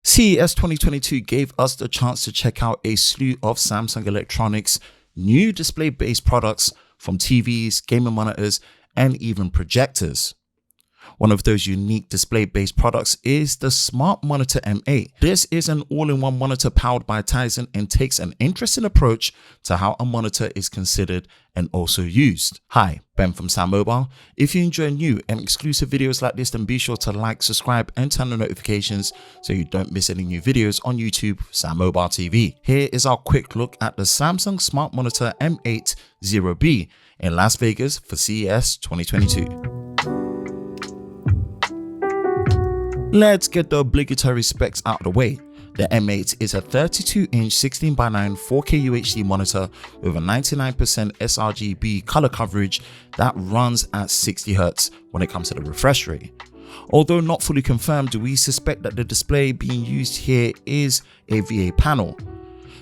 CES 2022 gave us the chance to check out a slew of Samsung Electronics' new display-based products, from TVs, gaming monitors, and even projectors. One of those unique display-based products is the Smart Monitor M8. This is an all-in-one monitor powered by Tizen and takes an interesting approach to how a monitor is considered and also used. Hi, Ben from SamMobile. If you enjoy new and exclusive videos like this, then be sure to like, subscribe, and turn on notifications so you don't miss any new videos on YouTube, SamMobile TV. Here is our quick look at the Samsung Smart Monitor M8 0B in Las Vegas for CES 2022. Let's get the obligatory specs out of the way. The M8 is a 32-inch 16:9 4K UHD monitor with a 99% sRGB color coverage that runs at 60Hz when it comes to the refresh rate. Although not fully confirmed, we suspect that the display being used here is a VA panel.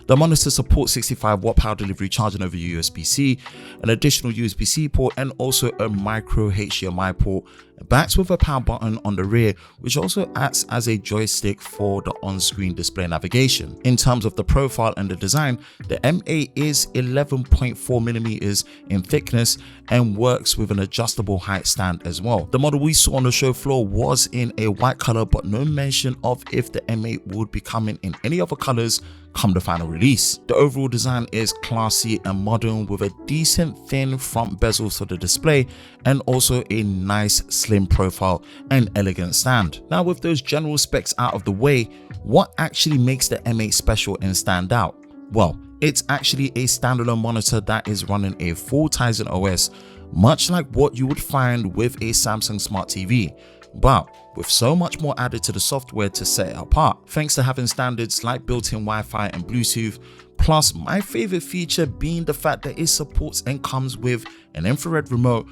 The monitor supports 65 watt power delivery charging over USB-C, an additional USB-C port, and also a micro HDMI port, backed with a power button on the rear, which also acts as a joystick for the on-screen display navigation. In terms of the profile and the design, the M8 is 11.4mm in thickness and works with an adjustable height stand as well. The model we saw on the show floor was in a white color, but no mention of if the M8 would be coming in any other colors come the final release. The overall design is classy and modern, with a decent thin front bezel for the display and also a nice slim profile and elegant stand. Now, with those general specs out of the way, what actually makes the M8 special and stand out? Well, it's actually a standalone monitor that is running a full Tizen OS, much like what you would find with a Samsung Smart TV, but with so much more added to the software to set it apart, thanks to having standards like built-in Wi-Fi and Bluetooth, plus my favorite feature being the fact that it supports and comes with an infrared remote.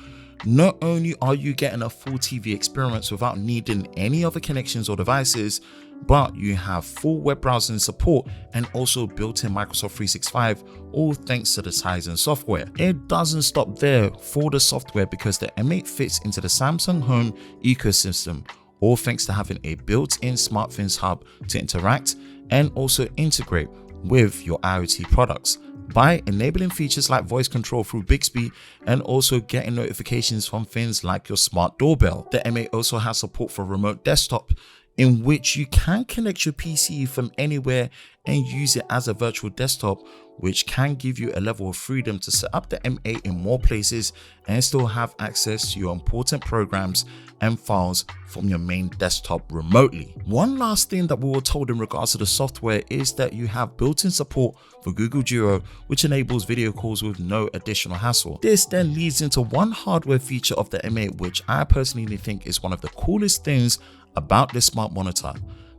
Not only are you getting a full TV experience without needing any other connections or devices, but you have full web browsing support and also built-in Microsoft 365, all thanks to the Tizen software. It doesn't stop there for the software, because the M8 fits into the Samsung Home ecosystem, all thanks to having a built-in SmartThings hub to interact and also integrate with your IoT products by enabling features like voice control through Bixby and also getting notifications from things like your smart doorbell. The M8 also has support for remote desktop, in which you can connect your PC from anywhere and use it as a virtual desktop, which can give you a level of freedom to set up the M8 in more places and still have access to your important programs and files from your main desktop remotely. One last thing that we were told in regards to the software is that you have built-in support for Google Duo, which enables video calls with no additional hassle. This then leads into one hardware feature of the M8, which I personally think is one of the coolest things about this smart monitor: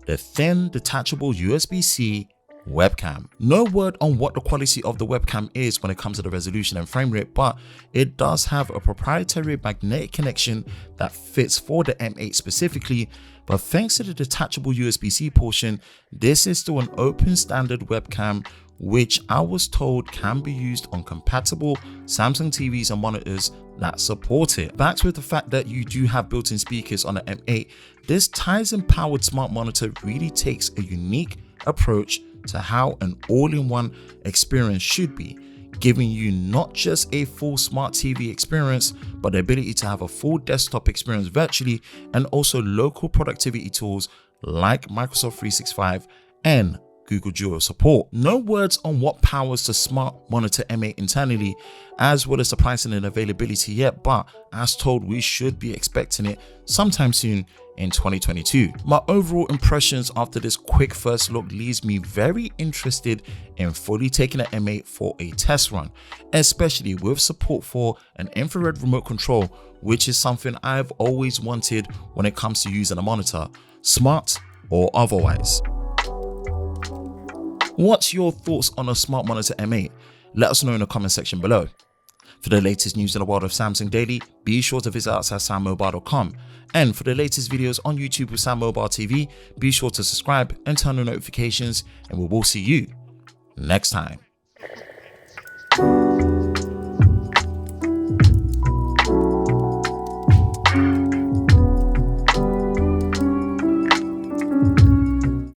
the thin detachable USB-C webcam. No word on what the quality of the webcam is when it comes to the resolution and frame rate, but it does have a proprietary magnetic connection that fits for the M8 specifically. But thanks to the detachable USB-C portion, this is still an open standard webcam, which I was told can be used on compatible Samsung TVs and monitors that support it. Backed with the fact that you do have built-in speakers on the M8, this Tizen powered smart monitor really takes a unique approach to how an all-in-one experience should be, giving you not just a full smart TV experience, but the ability to have a full desktop experience virtually, and also local productivity tools like Microsoft 365 and Google Duo support. No words on what powers the Smart Monitor M8 internally, as well as the pricing and availability yet, but as told, we should be expecting it sometime soon in 2022. My overall impressions after this quick first look leaves me very interested in fully taking the M8 for a test run, especially with support for an infrared remote control, which is something I've always wanted when it comes to using a monitor, smart or otherwise. What's your thoughts on a Smart Monitor M8? Let us know in the comment section below. For the latest news in the world of Samsung daily, be sure to visit us at SamMobile.com. And for the latest videos on YouTube with SamMobile TV, be sure to subscribe and turn on notifications, and we will see you next time.